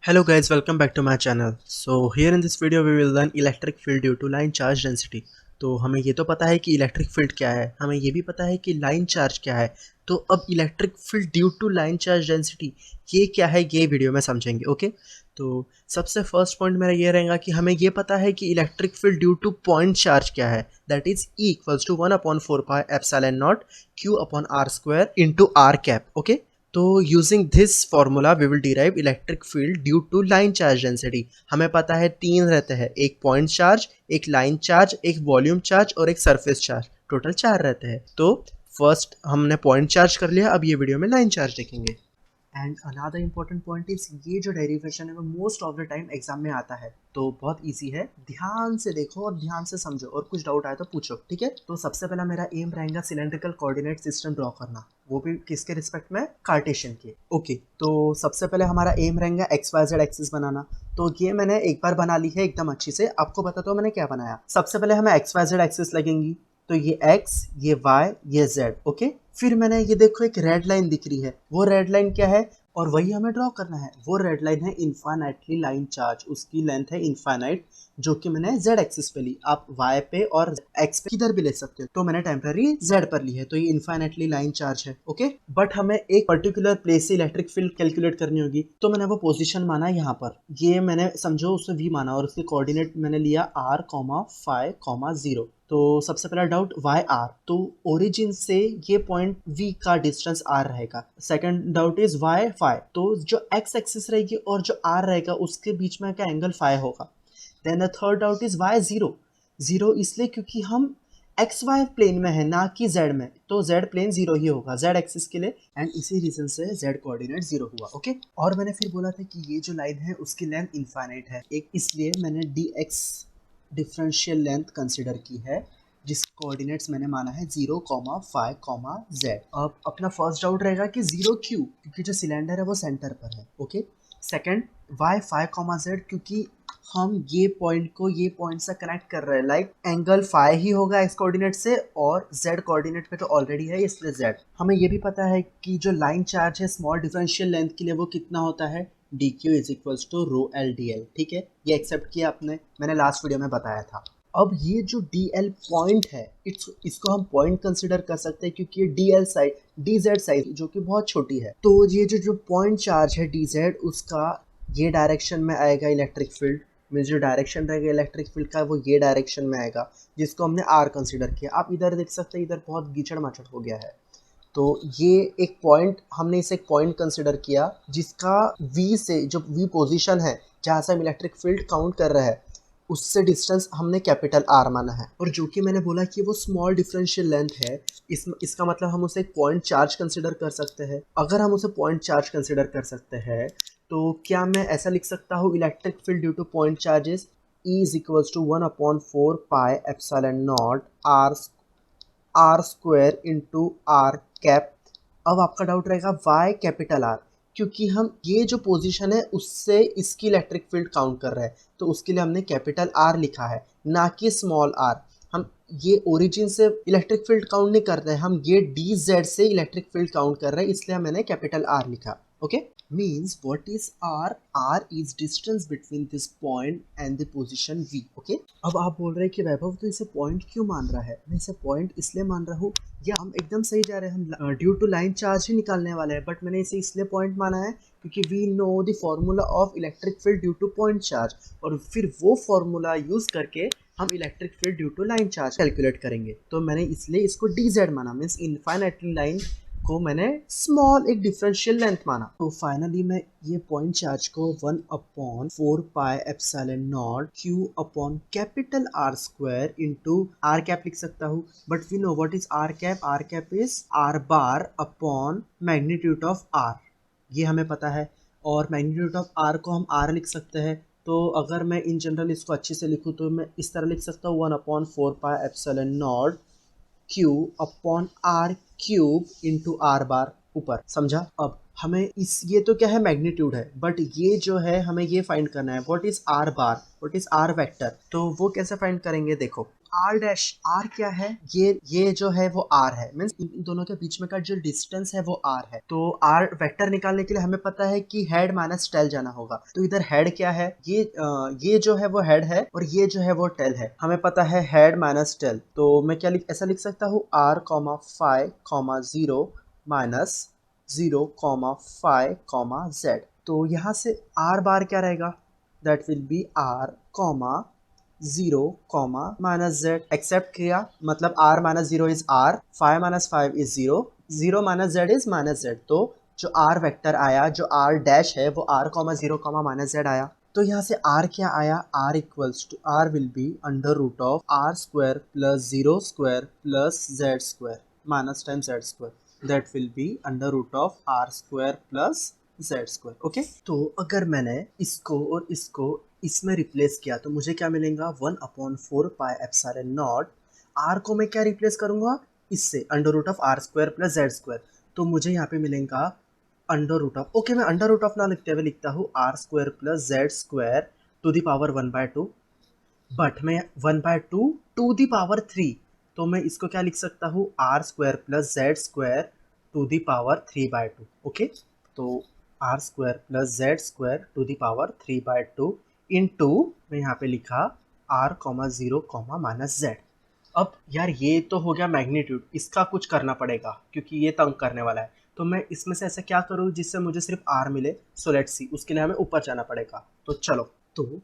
Hello guys, welcome back to my channel. So here in this video we will learn electric field due to line charge density. तो हमें ये तो पता है कि electric field क्या है, हमें ये भी पता है कि लाइन चार्ज क्या है. तो अब electric field due to line charge density ये क्या है ये वीडियो में समझेंगे. ओके, तो सबसे फर्स्ट पॉइंट मेरा ये रहेगा कि हमें ये पता है कि electric field due to point charge क्या है. That is E equals to 1/4 pi epsilon naught Q upon R square into R cap. Okay, तो using this formula we will derive electric field due to line charge density. हमें पता है तीन रहते हैं, एक पॉइंट चार्ज, एक line charge, एक वॉल्यूम चार्ज और एक सरफेस चार्ज. टोटल चार रहते हैं. तो फर्स्ट हमने पॉइंट चार्ज कर लिया, अब ये वीडियो में लाइन चार्ज देखेंगे. And another important point is ये जो डेरिवेशन है वो most of the time exam में आता है, तो बहुत इजी है. ध्यान से देखो और ध्यान से समझो और कुछ डाउट आए तो पूछो. ठीक है, तो सबसे पहला मेरा एम रहेगा सिलेंड्रिकल कोऑर्डिनेट सिस्टम ड्रॉ करना, वो भी किसके रिस्पेक्ट में, कार्टेशियन के. ओके, तो सबसे पहले हमारा एम रहेगा एक्स वाई जेड एक्सिस बनाना. तो ये मैंने एक बार बना ली है एकदम अच्छी से. आपको बताता हूँ मैंने क्या बनाया. सबसे पहले हमें एक्स वाई जेड एक्सिस लगेंगी, तो ये x, ये y, ये z. ओके, फिर मैंने ये देखो एक रेड लाइन दिख रही है, वो रेड लाइन क्या है और वही हमें ड्रॉ करना है. वो रेड लाइन है इनफाइनाइटली लाइन चार्ज, उसकी लेंथ है इनफाइनाइट, जो कि मैंने z एक्सिस पे ली. आप y पे और x पे किधर भी ले सकते हो, तो मैंने टेम्पररी z पर ली है, तो ये इनफाइनाइटली लाइन चार्ज है. ओके, बट हमें एक पर्टिकुलर प्लेस से इलेक्ट्रिक फील्ड कैलकुलेट करनी होगी, तो मैंने वो पोजीशन माना यहाँ पर. ये मैंने समझो उसमें v माना और उसके कोऑर्डिनेट मैंने लिया r, फाई, 0. तो सबसे पहला डाउट वाई आर, तो ओरिजिन से ये पॉइंट V का डिस्टेंस R रहेगा. Second doubt is why phi, तो जो x एक्सिस रहेगी और जो R रहेगा उसके बीच में का एंगल फाई होगा. Then the third doubt is why zero. Zero इसलिए क्योंकि हम एक्स वाई प्लेन में है ना कि z में, तो z प्लेन जीरो ही होगा z एक्सिस के लिए, एंड इसी रीजन से z कोऑर्डिनेट जीरो हुआ. ओके, और मैंने फिर बोला था कि ये जो लाइन है उसकी लेंथ इनफाइनाइट है, एक इसलिए मैंने dx डिफरेंशियल लेंथ कंसिडर की है, जिस कोऑर्डिनेट्स मैंने माना है 0, 5, z. अब अपना फर्स्ट डाउट रहेगा कि 0 क्यों, क्योंकि जो सिलेंडर है वो सेंटर पर है. ओके, सेकंड y, 5, z, क्योंकि हम ये पॉइंट को ये पॉइंट से कनेक्ट कर रहे हैं, लाइक एंगल फाई ही होगा x कोऑर्डिनेट से, और z कोऑर्डिनेट पे तो ऑलरेडी है इसलिए z. हमें ये भी पता है कि जो लाइन चार्ज है स्मॉल डिफरेंशियल लेंथ के लिए वो कितना होता है, dq is equals to rho L D L. ठीक है, ये एक्सेप्ट किया आपने, मैंने लास्ट वीडियो में बताया था. अब ये जो dl पॉइंट है, इसको हम पॉइंट कंसिडर कर सकते हैं क्योंकि ये dl साइड, dz साइड जो कि बहुत छोटी है, तो ये जो पॉइंट चार्ज है dz, उसका ये डायरेक्शन में आएगा इलेक्ट्रिक फील्ड. में जो डायरेक्शन रहेगा इलेक्ट्रिक फील्ड का वो ये डायरेक्शन में आएगा, जिसको हमने r कंसिडर किया. आप इधर देख सकते हैं, इधर बहुत कीचड़ माचड़ हो गया है. तो ये एक पॉइंट, हमने इसे एक पॉइंट कंसिडर किया जिसका v से, जो v पोजीशन है जहाँ से हम इलेक्ट्रिक फील्ड काउंट कर रहे हैं, उससे डिस्टेंस हमने कैपिटल R माना है. और जो कि मैंने बोला कि वो स्मॉल डिफरेंशियल लेंथ है, इसका मतलब हम उसे एक पॉइंट चार्ज कंसिडर कर सकते हैं. अगर हम उसे पॉइंट चार्ज कंसिडर कर सकते हैं तो क्या मैं ऐसा लिख सकता हूँ electric field due to point charges E is equals to 1/4 pi epsilon naught R square into R cap. अब आपका डाउट रहेगा वाई कैपिटल R, क्योंकि हम ये जो पोजीशन है उससे इसकी इलेक्ट्रिक फील्ड काउंट कर रहे हैं, तो उसके लिए हमने कैपिटल R लिखा है, ना कि स्मॉल r. हम ये ओरिजिन से इलेक्ट्रिक फील्ड काउंट नहीं कर रहे हैं, हम ये dz से इलेक्ट्रिक फील्ड काउंट कर रहे हैं, इसलिए मैंने कैपिटल R लिखा. Okay, means what is r? R is distance between this point and the position V. Okay, अब आप बोल रहे हैं कि वैभव तो इसे पॉइंट क्यों मान रहा है. मैं इसे पॉइंट इसलिए मान रहा हूँ, या हम एकदम सही जा रहे हैं, हम ड्यू टू लाइन चार्ज ही निकालने वाले हैं, बट मैंने इसे इसलिए पॉइंट माना है क्योंकि we know the formula of electric field due to point charge, और फिर वो फॉर्मूला यूज करके हम electric field due to line charge calculate करेंगे. तो मैंने इसलिए इसको dz माना, मीन्स इनफाइनाइटली लाइन को मैंने स्मॉल एक डिफरेंशियल लेंथ माना. तो फाइनली मैं ये पॉइंट चार्ज को 1/4 pi epsilon naught Q upon capital R square into R cap लिख सकता हूँ. But we know what is R cap. R cap is R bar upon magnitude of R, ये हमें पता है. और मैग्नीट्यूड ऑफ R को हम R लिख सकते हैं, तो अगर मैं इन जनरल इसको अच्छे से लिखूँ तो मैं इस तरह लिख सकता हूँ 1/4 pi epsilon naught Q upon R cube into R बार. ऊपर, समझा। अब हमें इस ये तो क्या है, मैग्नीट्यूड है, बट ये जो है हमें ये फाइंड करना है what is R bar, what is R vector. तो वो कैसे फाइंड करेंगे, देखो आर डैश, आर क्या है, ये जो है वो आर है, मीन्स इन दोनों के बीच में का जो डिस्टेंस है वो आर है। तो आर वेक्टर निकालने के लिए हमें पता है कि हेड माइनस टेल जाना होगा। तो इधर हेड क्या है, ये जो है वो हेड है और ये जो है वो टेल है। हमें पता है हेड माइनस टेल, तो मैं क्या ऐसा लिख सकता हूँ, R comma five comma zero minus 0, 5, z। तो यहाँ से r बार क्या रहेगा, that will be r, 0, minus z। Accept किया, मतलब r minus 0 is r, 5 minus 5 is 0, 0 minus z is minus z। तो जो r वेक्टर आया, जो r डैश है वो r, 0, माइनस z आया। तो यहाँ से r क्या आया, r equals to, r will be under root of r square plus 0 square plus z square minus time z square, that will be under root of r square plus z square। Okay, तो अगर मैंने इसको और इसको इसमें replace किया तो मुझे क्या मिलेगा, 1/4 पाई एप्सिलॉन नॉट। r को मैं क्या रिप्लेस करूंगा, इससे under root of r square plus z square. तो मुझे यहाँ पे मिलेगा अंडर रूट ऑफ, ओके मैं अंडर रूट ऑफ ना लिखते हुए लिखता हूँ r square plus z square to the power 1/2, but मैं 1/2 टू दी पावर 3, तो मैं इसको क्या लिख सकता हूँ, R square plus Z square to the power 3/2। Okay, तो R square plus Z square to the power 3/2 into, मैं यहाँ पे लिखा R comma 0 comma minus Z. अब यार ये तो हो गया मैग्नीट्यूड, इसका कुछ करना पड़ेगा क्योंकि ये तंग करने वाला है। तो मैं इसमें से ऐसा क्या करूँ जिससे मुझे सिर्फ आर मिले, सो लेट्स सी, उसके लिए हमें ऊपर जाना पड़ेगा। तो चलो, तो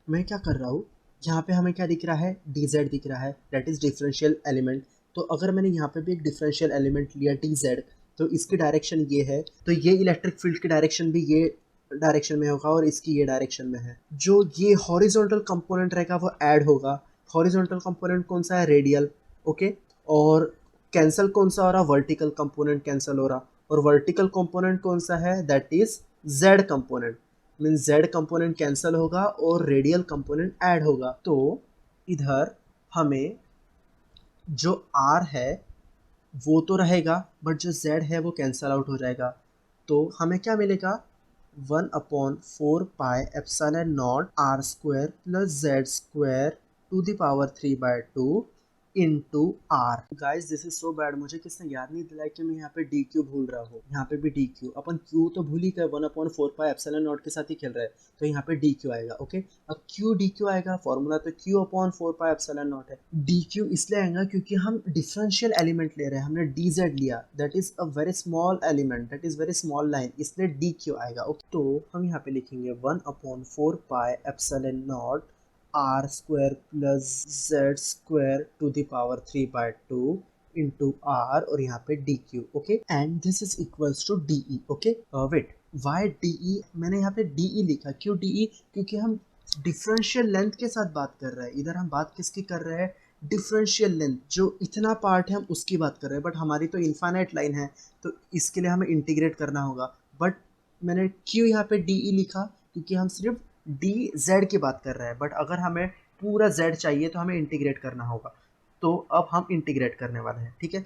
मैं क्या कर रहा हूँ, यहाँ पे हमें क्या दिख रहा है, डी जेड दिख रहा है, दैट इज डिफरेंशियल एलिमेंट। तो अगर मैंने यहाँ पे भी एक डिफरेंशियल एलिमेंट लिया डी जेड, तो इसकी डायरेक्शन ये है, तो ये इलेक्ट्रिक फील्ड की डायरेक्शन भी ये डायरेक्शन में होगा और इसकी ये डायरेक्शन में है। जो ये हॉरिजॉन्टल कंपोनेंट रहेगा वो ऐड होगा। हॉरिजॉन्टल कंपोनेंट कौन सा है, रेडियल। ओके, और कैंसिल कौन सा हो रहा, वर्टिकल कंपोनेंट कैंसिल हो रहा, और वर्टिकल कंपोनेंट कौन सा है, that is Z component. Means Z component cancel होगा और रेडियल कंपोनेंट ऐड होगा। तो इधर हमें जो आर है वो तो रहेगा, बट जो जेड है वो कैंसिल आउट हो जाएगा। तो हमें क्या मिलेगा, 1/4 pi epsilon naught R square plus Z square to the power 3/2 into R. Guys this is so bad, मुझे किसने याद नहीं दिलाया कि मैं यहाँ पे डी क्यू भूल रहा हूँ। यहाँ पे भी डी क्यू, अपन क्यू तो भूल ही गए, 1/4 पाई एप्सिलॉन नॉट के साथ ही खेल रहे हैं, तो यहाँ पे डी क्यू आएगा। ओके, अब क्यू डी क्यू आएगा, फॉर्मूला तो Q/4 पाई एप्सिलॉन नॉट है। डी क्यू इसलिए आएगा क्योंकि हम डिफरेंशियल एलिमेंट ले रहे हैं, हमने डी जेड लिया, that is a very small element, that is very small line, इसलिए डी क्यू आएगा। ओके, तो हम यहाँ पे लिखेंगे 1/4 pi epsilon naught R square plus Z square to the power 3/2 into R, और यहाँ पे D Q. Okay, and this is equals to D E. Okay, wait, why D E, मैंने यहाँ पे डी ई लिखा, क्यों डी ई, क्योंकि हम डिफरेंशियल लेंथ के साथ बात कर रहे हैं। इधर हम बात किसकी कर रहे हैं, डिफरेंशियल लेंथ, जो इतना पार्ट है हम उसकी बात कर रहे हैं, बट हमारी तो इनफाइनाइट लाइन है, तो इसके लिए हमें इंटीग्रेट करना होगा। बट मैंने क्यों यहाँ पे डी ई लिखा, क्योंकि हम सिर्फ डी जेड की बात कर रहे हैं, बट अगर हमें पूरा जेड चाहिए तो हमें इंटीग्रेट करना होगा। तो अब हम इंटीग्रेट करने वाले हैं, ठीक है।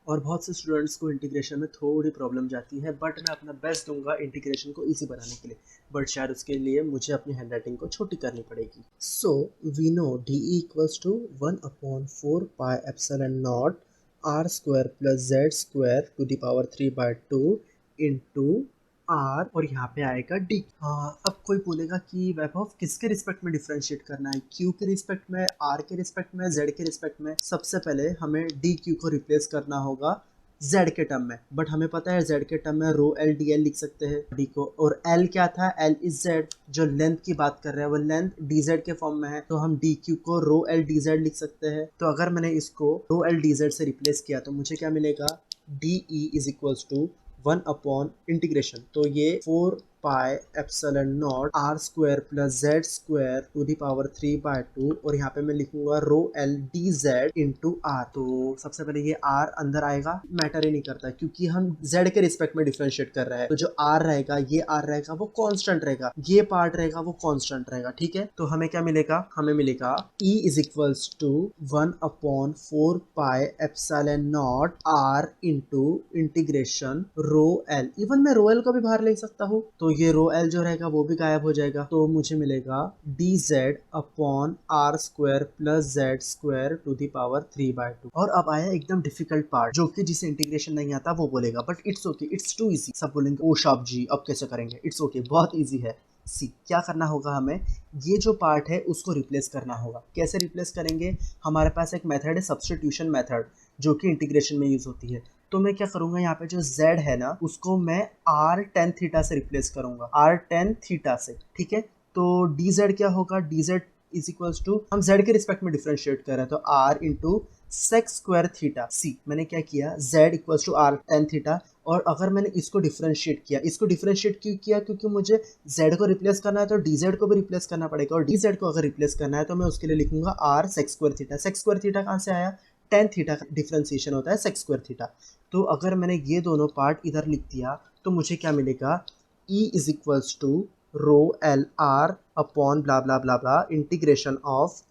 और बहुत से स्टूडेंट्स को इंटीग्रेशन में थोड़ी प्रॉब्लम जाती है, बट मैं अपना बेस्ट दूंगा इंटीग्रेशन को ईजी बनाने के लिए, बट शायद उसके लिए मुझे अपनी हैंड राइटिंग को छोटी करनी पड़ेगी। So we know D equals to 1/4 pi epsilon naught R square plus Z square to the power 3/2 into R, और यहाँ पे आएगा डी। अब कोई बोलेगा कि वैभव किसके रिस्पेक्ट में डिफरेंशिएट करना है, क्यू के रिस्पेक्ट में, आर के रिस्पेक्ट में, जेड के रिस्पेक्ट में। सबसे पहले हमें डी क्यू को रिप्लेस करना होगा जेड के टर्म में, बट हमें पता है जेड के टर्म में रो एल डी एल लिख सकते हैं डी को, और एल क्या था, एल इज जेड, जो लेंथ की बात कर रहे हैं वो लेंथ डी जेड के फॉर्म में है, तो हम डी क्यू को रो एल डी जेड लिख सकते हैं। तो अगर मैंने इसको रो एल डी जेड से रिप्लेस किया तो मुझे क्या मिलेगा, D E is equals to 1 upon integration, तो ये 4 pi epsilon naught R square plus Z square to the power 3/2 और यहाँ पे मैं लिखूंगा rho L D Z into R. तो सबसे पहले ये आर अंदर आएगा, मैटर ही नहीं करता क्योंकि हम जेड के रिस्पेक्ट में डिफरेंशिएट कर रहे हैं, तो जो आर रहेगा, ये आर रहेगा वो कांस्टेंट रहेगा, ये पार्ट रहेगा वो कांस्टेंट रहेगा। ठीक है, तो हमें क्या मिलेगा, हमें मिलेगा E is equals to 1/4 pi epsilon naught R into integration rho L. Even मैं रो एल को भी बाहर ले सकता हूँ, तो ये रो एल जो रहेगा वो भी गायब हो जाएगा, तो मुझे मिलेगा D Z upon R square plus Z square to the power 3/2। और अब आया एकदम डिफिकल्ट पार्ट, जो कि जिसे इंटीग्रेशन नहीं आता वो बोलेगा, but it's okay, it's too easy. सब बोलेंगे ओ शाप जी अब कैसे करेंगे, इट्स ओके, बहुत इजी है। सी क्या करना होगा, हमें ये जो पार्ट है उसको रिप्लेस करना होगा। कैसे रिप्लेस करेंगे, हमारे पास एक मेथड है सब्स्टिट्यूशन मेथड, जो कि इंटीग्रेशन में यूज होती है। तो मैं क्या करूंगा, यहाँ पे जो z है ना उसको मैं r tan थीटा से रिप्लेस करूंगा, r tan थीटा से। ठीक है, तो dz क्या होगा, dz इज इक्वल्स टू, हम z के रिस्पेक्ट में डिफरेंशिएट कर रहे हैं, तो r into sec square theta. See मैंने क्या किया, z equals to r tan theta, और अगर मैंने इसको डिफरेंशिएट किया, इसको डिफरेंशिएट क्यों किया, क्योंकि मुझे z को रिप्लेस करना है तो dz को भी रिप्लेस करना पड़ेगा, और dz को अगर रिप्लेस करना है तो मैं उसके लिए लिखूंगा r sec square theta. Sec square theta कहाँ से आया, tan थीटा का डिफरेंशिएशन होता है सेक्स स्क्वायर थीटा। तो अगर मैंने ये दोनों पार्ट इधर लिख दिया तो मुझे क्या मिलेगा, E is equals to rho L R upon blah blah blah blah integration of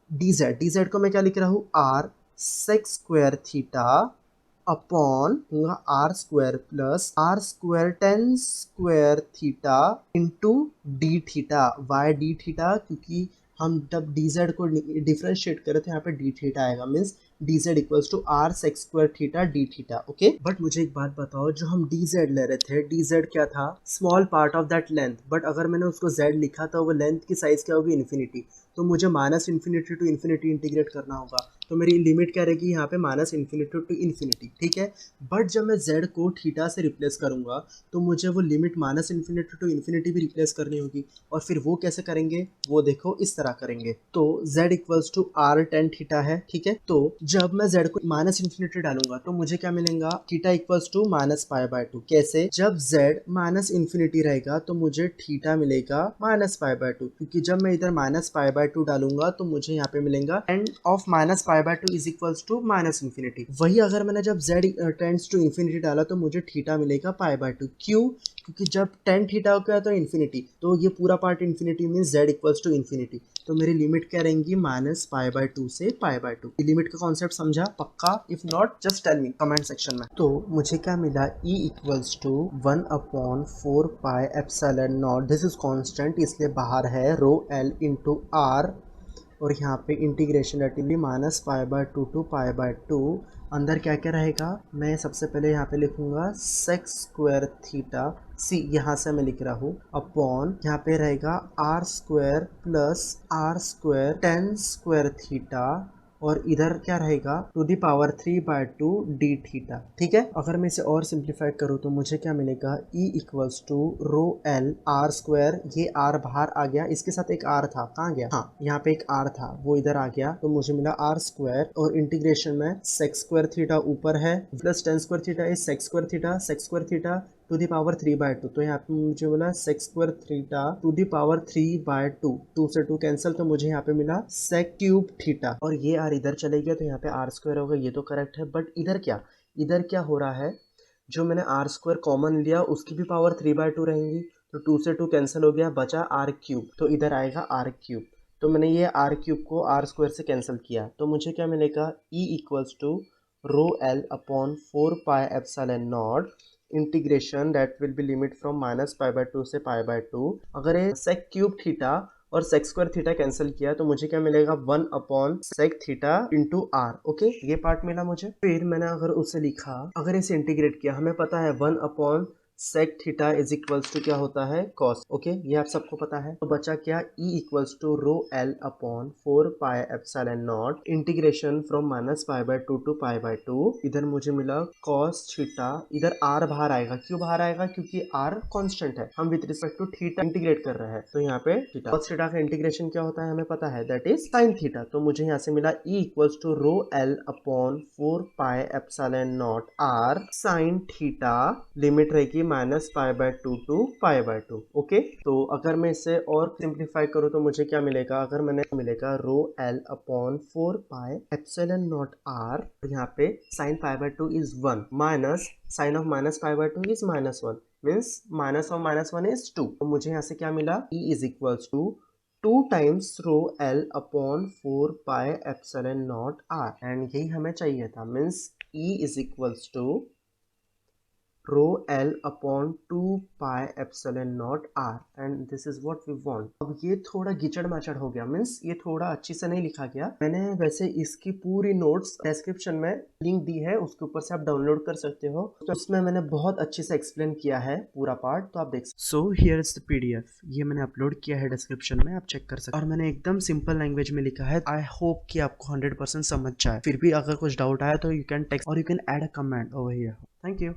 dz को मैं क्या लिख रहा हूँ, r sec square theta upon R square plus R square tan square theta into D theta. Why D theta, क्योंकि हम जब dz को डिफरेंशिएट करें तो यहाँ पे डी थीटा आएगा, means dz equals to R sec square theta D theta. Okay, but मुझे एक बात बताओ, जो हम dz ले रहे थे, dz क्या था, small part of that length, but अगर मैंने उसको z लिखा तो वो लेंथ की साइज क्या होगी, इन्फिनिटी, तो मुझे minus infinity to infinity integrate करना होगा, तो मेरी लिमिट क्या रहेगी यहाँ पे, माइनस इन्फिनिटी टू इन्फिनिटी। ठीक है, बट जब मैं z को थीटा से रिप्लेस करूंगा तो मुझे वो limit minus infinity to infinity भी रिप्लेस करनी होगी, और फिर वो कैसे करेंगे, वो देखो इस तरह करेंगे। तो z equals to R tan theta है। ठीक है, तो जब मैं z को माइनस इन्फिनिटी डालूंगा तो मुझे क्या मिलेगा, थीटा इक्वल्स टू माइनस पाई/2। कैसे, जब z माइनस इन्फिनिटी रहेगा तो मुझे थीटा मिलेगा माइनस पाई/2, क्योंकि जब मैं इधर माइनस पाई/2 डालूंगा तो मुझे यहाँ पे मिलेगा एंड ऑफ माइनस पाई/2 is equals to minus infinity. वही अगर मैंने जब z टेंड्स टू इन्फिनिटी डाला तो मुझे थीटा मिलेगा पाई/2। क्यों, क्योंकि जब टेन थीटा हो गया तो इन्फिनिटी, तो ये पूरा part infinity means z equals to infinity, तो मेरी लिमिट क्या रहेंगी, माइनस पाई/2 से पाई/2। लिमिट का कॉन्सेप्ट समझा पक्का, if not just tell me comment section में। तो मुझे क्या मिला, E equals to 1/4 pi epsilon naught, this is constant इसलिए बाहर है, रो एल इंटू आर, और यहाँ पे इंटीग्रेशन रेटिवली माइनस पाई/2 टू पाई/2। अंदर क्या क्या रहेगा, मैं सबसे पहले यहाँ पे लिखूंगा सेक्स स्क्वायर थीटा, सी यहाँ से मैं लिख रहा हूँ, अपॉन यहाँ पे रहेगा R square plus R square tan square theta, और इधर क्या रहेगा, to the power 3/2 D theta. ठीक है, अगर मैं इसे और सिंप्लीफाइड करूँ तो मुझे क्या मिलेगा, E equals to rho L R square, ये आर बाहर आ गया, इसके साथ एक आर था, कहाँ गया, हाँ यहाँ पे एक आर था वो इधर आ गया, तो मुझे मिला आर स्क्वायर, और इंटीग्रेशन में सेक्स स्क्वायर थीटा ऊपर है plus tan square theta is sec square theta, sec square theta to the power 3/2, तो यहाँ पे मुझे मिला sec square theta to the power 3/2, 2 से 2 कैंसिल, तो मुझे यहाँ पे मिला सेक क्यूब थीटा, और ये आर इधर चले गया तो यहाँ पे आर स्क्वायर होगा, ये तो करेक्ट है। बट इधर क्या हो रहा है, जो मैंने आर स्क्वायर कॉमन लिया उसकी भी पावर 3/2 रहेंगी, तो 2 से 2 कैंसिल हो गया, बचा आर क्यूब, तो इधर आएगा आर क्यूब, तो मैंने ये आर क्यूब को आर स्क्वायर से कैंसिल किया, तो मुझे क्या मिलेगा, E equals to rho L upon 4 pi epsilon naught integration that will be limit from minus पाई/2 से पाई/2। अगर ये सेक क्यूब थीटा और सेक स्क्वायर थीटा कैंसिल किया तो मुझे क्या मिलेगा, 1 upon sec theta into R. Okay, ये पार्ट मिला मुझे। फिर मैंने अगर उसे लिखा, अगर इसे इंटीग्रेट किया, हमें पता है 1 upon sec theta is equals to क्या होता है, कॉस। ओके, ये आप सबको पता है, तो बचा क्या, E equals to rho L upon 4 pi epsilon naught integration from minus पाई/2 टू पाई/2, इधर मुझे मिला कॉस थीटा, इधर आर बाहर आएगा, क्यों बाहर आएगा, क्योंकि आर कांस्टेंट है, हम with respect to theta integrate कर रहे हैं, तो यहाँ पे थीटा, कॉस थीटा का इंटीग्रेशन क्या होता है हमें पता है, दैट इज साइन थीटा, तो मुझे यहाँ से मिला E equals to rho L upon 4 pi epsilon naught R sine theta, limit रहेगी minus pi by two to pi by two. Okay, तो अगर मैं इसे और सिंप्लीफाई करूँ तो मुझे क्या मिलेगा, अगर मैंने मिलेगा rho L upon 4 pi epsilon naught R, यहाँ पे sine pi by two is 1 minus sine of minus pi by two is -1 means minus of -1 is 2। तो मुझे यहाँ से क्या मिला, E is equals to 2 times rho L upon 4 pi epsilon naught R, and यही हमें चाहिए था, means E is equals to rho L upon 2 pi epsilon naught R, and this is what we want. अब ये थोड़ा गिचड़ माचड़ हो गया, means ये थोड़ा अच्छी से नहीं लिखा गया। मैंने वैसे इसकी पूरी नोट्स डिस्क्रिप्शन में लिंक दी है, उसके ऊपर से आप डाउनलोड कर सकते हो, तो उसमें मैंने बहुत अच्छे से एक्सप्लेन किया है पूरा पार्ट, तो आप देख सकते। So here is the PDF, ये मैंने अपलोड किया है डिस्क्रिप्शन में, आप चेक कर सकते हैं। और मैंने एकदम सिंपल लैंग्वेज में लिखा है। आई होप कि आपको 100% समझ जाए। फिर भी अगर कुछ डाउट आया तो यू कैन टेक्स्ट और you can add a comment over here. Thank you.